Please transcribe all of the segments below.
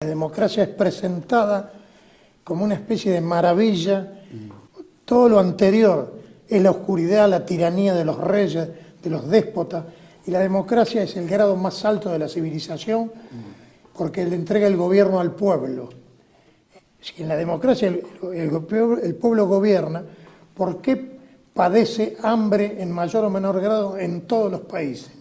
La democracia es presentada como una especie de maravilla. Todo lo anterior es la oscuridad, la tiranía de los reyes, de los déspotas, y la democracia es el grado más alto de la civilización porque le entrega el gobierno al pueblo. Si en la democracia el pueblo gobierna, ¿por qué padece hambre en mayor o menor grado en todos los países?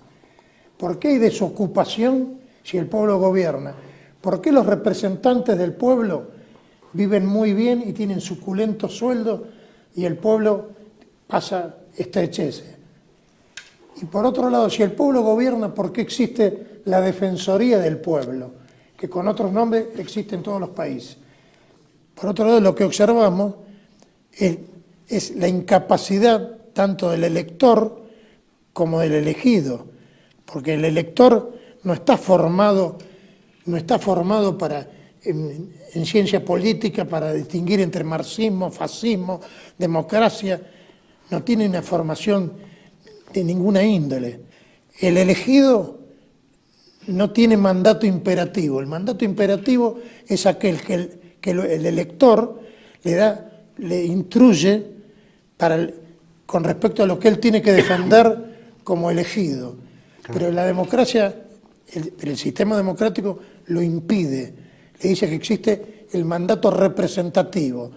¿Por qué hay desocupación si el pueblo gobierna? ¿Por qué los representantes del pueblo viven muy bien y tienen suculentos sueldos y el pueblo pasa estrecheces? Y por otro lado, si el pueblo gobierna, ¿por qué existe la Defensoría del Pueblo? Que con otros nombres existe en todos los países. Por otro lado, lo que observamos es la incapacidad tanto del elector como del elegido, porque el elector no está formado para, en ciencia política para distinguir entre marxismo, fascismo, democracia, no tiene una formación de ninguna índole. El elegido no tiene mandato imperativo. El mandato imperativo es aquel que el elector le instruye con respecto a lo que él tiene que defender como elegido. Pero la democracia, el sistema democrático lo impide. Le dice que existe el mandato representativo,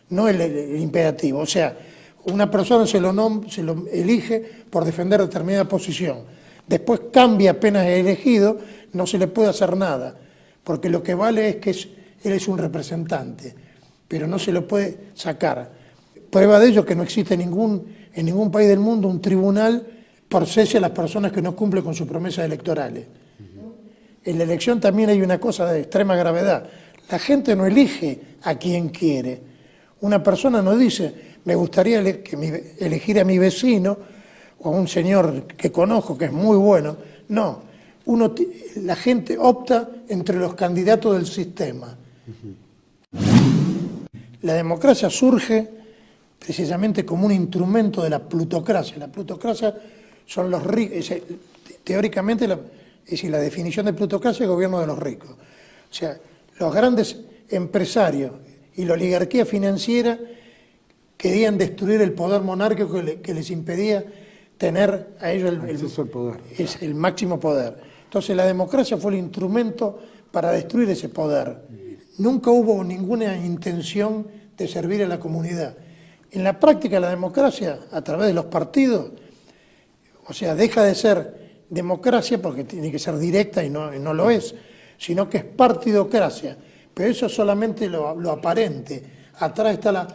no el imperativo. O sea, una persona se lo elige por defender determinada posición. Después cambia apenas elegido, no se le puede hacer nada, porque lo que vale es que él es un representante, pero no se lo puede sacar. Prueba de ello que no existe en ningún país del mundo un tribunal por cese a las personas que no cumplen con sus promesas electorales. En la elección también hay una cosa de extrema gravedad. La gente no elige a quien quiere. Una persona no dice, me gustaría elegir a mi vecino o a un señor que conozco que es muy bueno. No, la gente opta entre los candidatos del sistema. La democracia surge precisamente como un instrumento de la plutocracia. La plutocracia son los ricos, teóricamente la definición de plutocracia es el gobierno de los ricos. O sea, los grandes empresarios y la oligarquía financiera querían destruir el poder monárquico que les impedía tener a ellos el máximo poder. Entonces la democracia fue el instrumento para destruir ese poder. Nunca hubo ninguna intención de servir a la comunidad. En la práctica la democracia, a través de los partidos, o sea, deja de ser democracia porque tiene que ser directa y no lo es, sino que es partidocracia. Pero eso es solamente lo aparente. Atrás está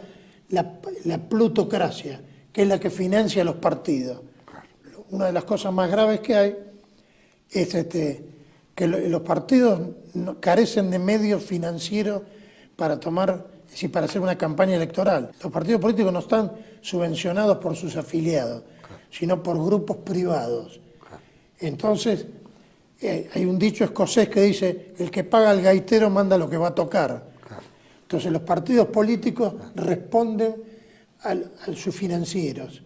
la plutocracia, que es la que financia los partidos. Una de las cosas más graves que hay es que los partidos carecen de medios financieros para para hacer una campaña electoral. Los partidos políticos no están subvencionados por sus afiliados, sino por grupos privados. Entonces, hay un dicho escocés que dice, el que paga al gaitero manda lo que va a tocar. Entonces, los partidos políticos responden a sus financieros.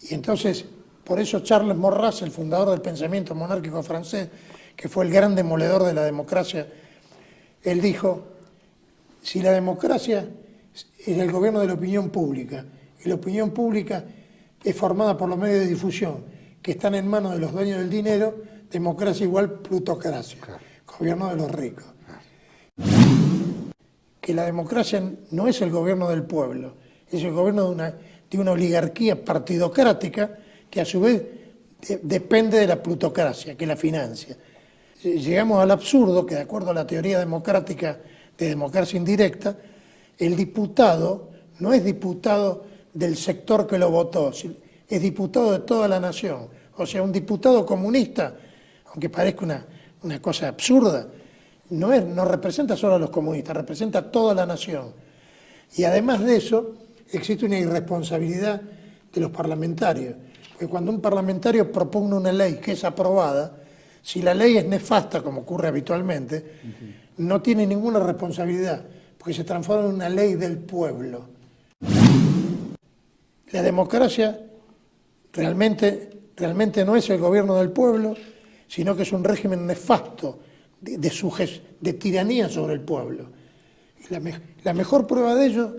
Y entonces, por eso Charles Maurras, el fundador del pensamiento monárquico francés, que fue el gran demoledor de la democracia, él dijo, si la democracia es el gobierno de la opinión pública, y la opinión pública es formada por los medios de difusión, que están en manos de los dueños del dinero, democracia igual plutocracia, gobierno de los ricos. Que la democracia no es el gobierno del pueblo, es el gobierno de una oligarquía partidocrática que a su vez depende de la plutocracia, que la financia. Llegamos al absurdo que, de acuerdo a la teoría democrática de democracia indirecta, el diputado no es diputado del sector que lo votó, es diputado de toda la nación. O sea, un diputado comunista, aunque parezca una cosa absurda, no representa solo a los comunistas, representa a toda la nación. Y además de eso, existe una irresponsabilidad de los parlamentarios. Porque cuando un parlamentario propone una ley que es aprobada, si la ley es nefasta, como ocurre habitualmente, no tiene ninguna responsabilidad, porque se transforma en una ley del pueblo. La democracia realmente no es el gobierno del pueblo, sino que es un régimen nefasto de tiranía sobre el pueblo. Y la mejor prueba de ello,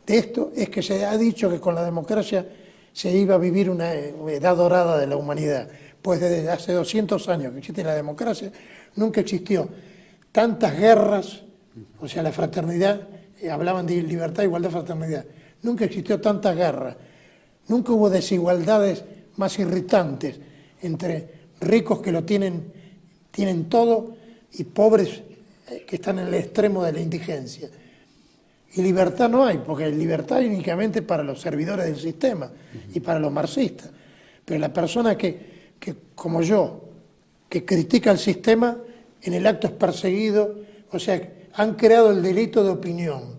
de esto, es que se ha dicho que con la democracia se iba a vivir una edad dorada de la humanidad. Pues desde hace 200 años que existe la democracia, nunca existió tantas guerras, o sea, la fraternidad, hablaban de libertad, igualdad, fraternidad. Nunca existió tantas guerras, nunca hubo desigualdades más irritantes entre ricos que lo tienen todo y pobres que están en el extremo de la indigencia. Y libertad no hay, porque libertad hay únicamente para los servidores del sistema y para los marxistas. Pero la persona que como yo, que critica el sistema, en el acto es perseguido, o sea, han creado el delito de opinión,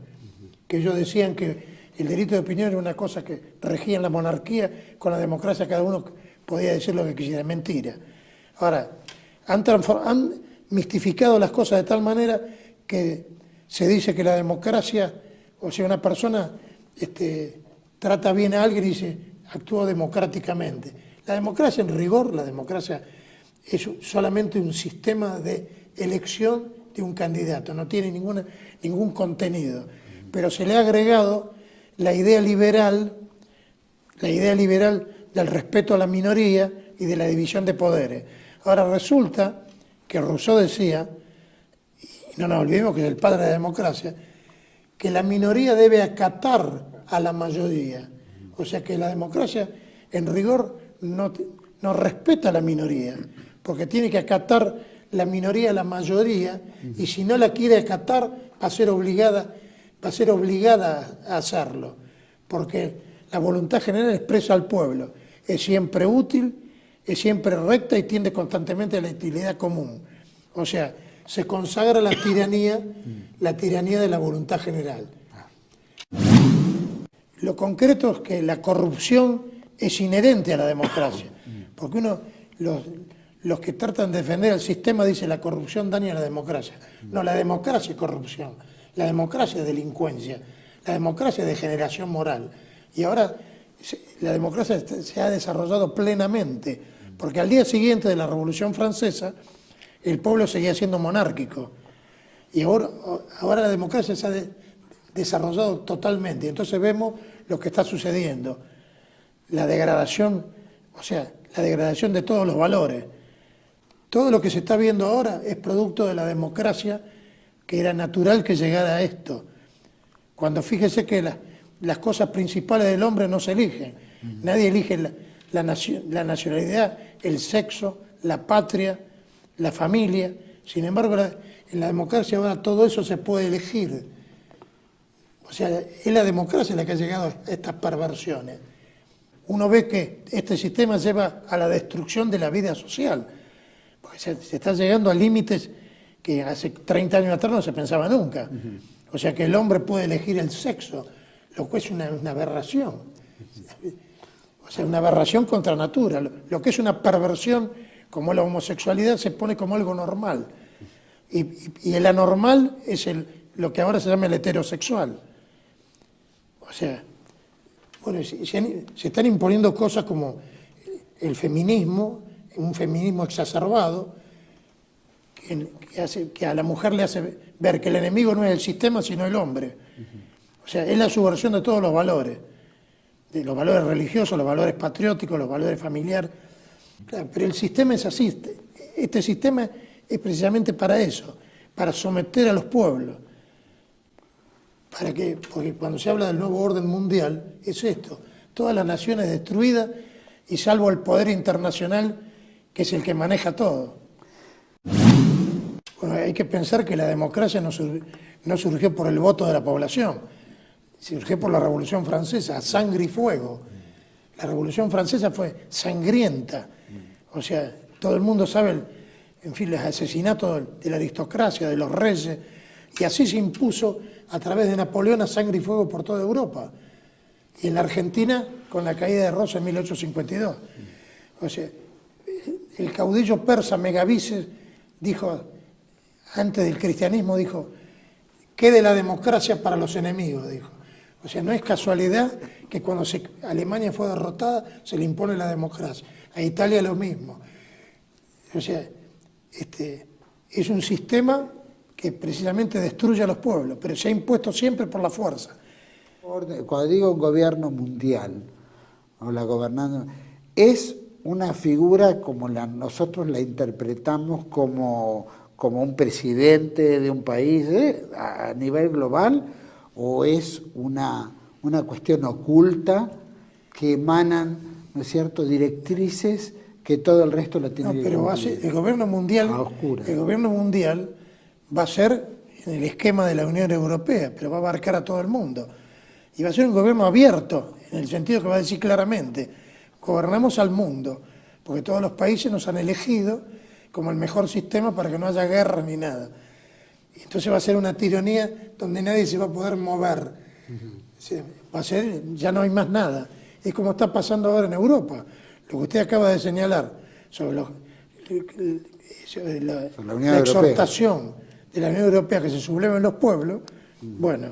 que ellos decían que el delito de opinión era una cosa que regía en la monarquía, con la democracia cada uno podía decir lo que quisiera, mentira. Ahora, han mistificado las cosas de tal manera que se dice que la democracia, o sea, una persona trata bien a alguien y dice, actúa democráticamente. La democracia, en rigor, la democracia es solamente un sistema de elección de un candidato, no tiene ningún contenido, pero se le ha agregado la idea liberal del respeto a la minoría y de la división de poderes. Ahora resulta que Rousseau decía, y no nos olvidemos que es el padre de la democracia, que la minoría debe acatar a la mayoría. O sea que la democracia, en rigor, no respeta a la minoría, porque tiene que acatar la minoría a la mayoría, y si no la quiere acatar, va a ser obligada a hacerlo, porque la voluntad general expresa al pueblo, es siempre útil, es siempre recta y tiende constantemente a la utilidad común. O sea, se consagra la tiranía de la voluntad general. Lo concreto es que la corrupción es inherente a la democracia, porque los que tratan de defender el sistema dicen la corrupción daña a la democracia. No, la democracia es corrupción, la democracia es delincuencia, la democracia es degeneración moral. Y ahora la democracia se ha desarrollado plenamente, porque al día siguiente de la Revolución Francesa el pueblo seguía siendo monárquico, y ahora la democracia se ha desarrollado totalmente. Entonces vemos lo que está sucediendo. La degradación, o sea, la degradación de todos los valores. Todo lo que se está viendo ahora es producto de la democracia, que era natural que llegara a esto. Cuando fíjese que las cosas principales del hombre no se eligen. Nadie elige la nacionalidad, el sexo, la patria, la familia. Sin embargo, en la democracia ahora todo eso se puede elegir. O sea, es la democracia la que ha llegado a estas perversiones. Uno ve que este sistema lleva a la destrucción de la vida social, porque se está llegando a límites que hace 30 años atrás no se pensaba nunca. O sea, que el hombre puede elegir el sexo, lo que es una aberración. O sea, una aberración contra natura. Lo que es una perversión, como la homosexualidad, se pone como algo normal. Y el anormal es lo que ahora se llama el heterosexual. O sea, bueno, se están imponiendo cosas como el feminismo, un feminismo exacerbado, que a la mujer le hace ver que el enemigo no es el sistema, sino el hombre. O sea, es la subversión de todos los valores religiosos, los valores patrióticos, los valores familiares. Claro, pero el sistema es así. Este sistema es precisamente para eso, para someter a los pueblos. Porque cuando se habla del nuevo orden mundial, es esto: todas las naciones destruidas, y salvo el poder internacional, que es el que maneja todo. Bueno, hay que pensar que la democracia no surgió por el voto de la población, surgió por la Revolución Francesa, a sangre y fuego. La Revolución Francesa fue sangrienta. O sea, todo el mundo sabe, los asesinatos de la aristocracia, de los reyes, y así se impuso a través de Napoleón a sangre y fuego por toda Europa. Y en la Argentina, con la caída de Rosa en 1852. O sea, el caudillo persa Megabices dijo, antes del cristianismo, dijo, quede la democracia para los enemigos, dijo. O sea, no es casualidad que cuando Alemania fue derrotada se le impone la democracia. A Italia lo mismo. O sea, es un sistema que precisamente destruye a los pueblos, pero se ha impuesto siempre por la fuerza. Cuando digo un gobierno mundial, o la gobernanza, es una figura como nosotros la interpretamos como un presidente de un país a nivel global, o es una cuestión oculta que emanan, ¿no es cierto?, directrices que todo el resto lo tiene que pero cumplir. el gobierno mundial, va a ser en el esquema de la Unión Europea, pero va a abarcar a todo el mundo. Y va a ser un gobierno abierto, en el sentido que va a decir claramente, gobernamos al mundo, porque todos los países nos han elegido como el mejor sistema para que no haya guerra ni nada. Y entonces va a ser una tiranía donde nadie se va a poder mover. Va a ser, ya no hay más nada. Es como está pasando ahora en Europa. Lo que usted acaba de señalar sobre la exhortación de la Unión Europea que se subleven los pueblos, bueno,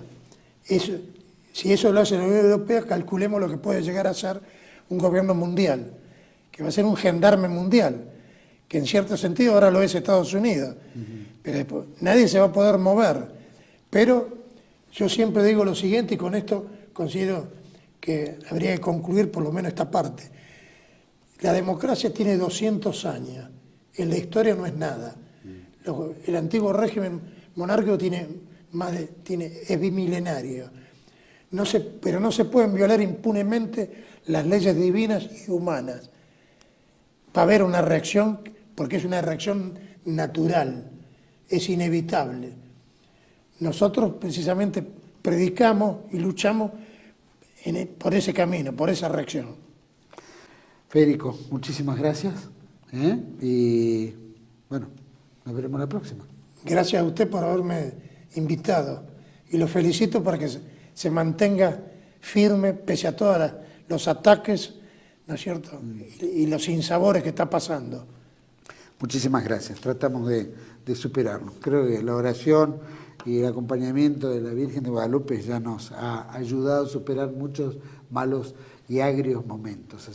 si eso lo hace la Unión Europea, calculemos lo que puede llegar a ser un gobierno mundial, que va a ser un gendarme mundial, que en cierto sentido ahora lo es Estados Unidos, pero después, nadie se va a poder mover. Pero yo siempre digo lo siguiente, y con esto considero que habría que concluir por lo menos esta parte. La democracia tiene 200 años, en la historia no es nada. El antiguo régimen monárquico es bimilenario, pero no se pueden violar impunemente las leyes divinas y humanas. Va a haber una reacción, porque es una reacción natural, es inevitable. Nosotros precisamente predicamos y luchamos por ese camino, por esa reacción. Federico, muchísimas gracias. Y bueno, nos veremos la próxima. Gracias a usted por haberme invitado y lo felicito para que se mantenga firme pese a todos los ataques, ¿no es cierto? Y los sinsabores que está pasando. Muchísimas gracias, tratamos de superarlo. Creo que la oración y el acompañamiento de la Virgen de Guadalupe ya nos ha ayudado a superar muchos malos y agrios momentos.